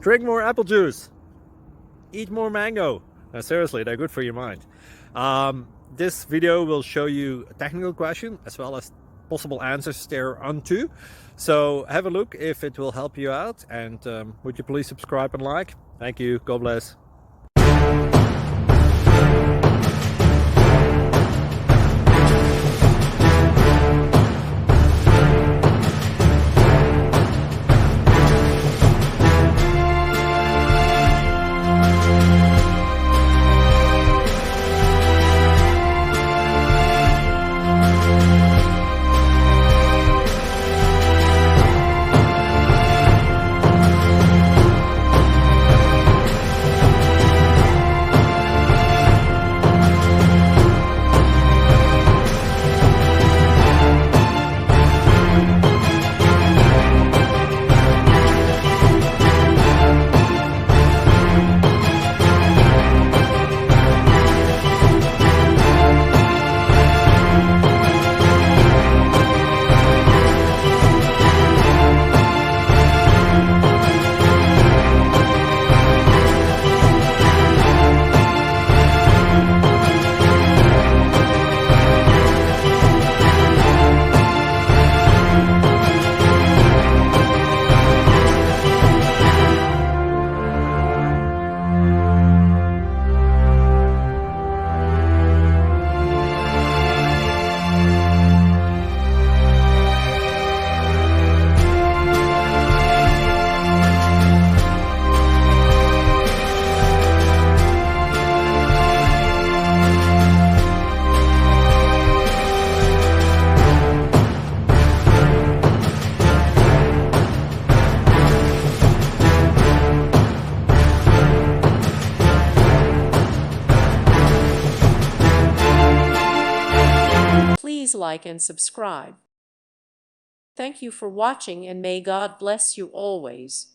Drink more apple juice. Eat more mango. Seriously, they're good for your mind. This video will show you a technical question as well as possible answers thereunto. So have a look if it will help you out, and would you please subscribe and like? Thank you. God bless. Please like and subscribe. Thank you for watching, and may God bless you always.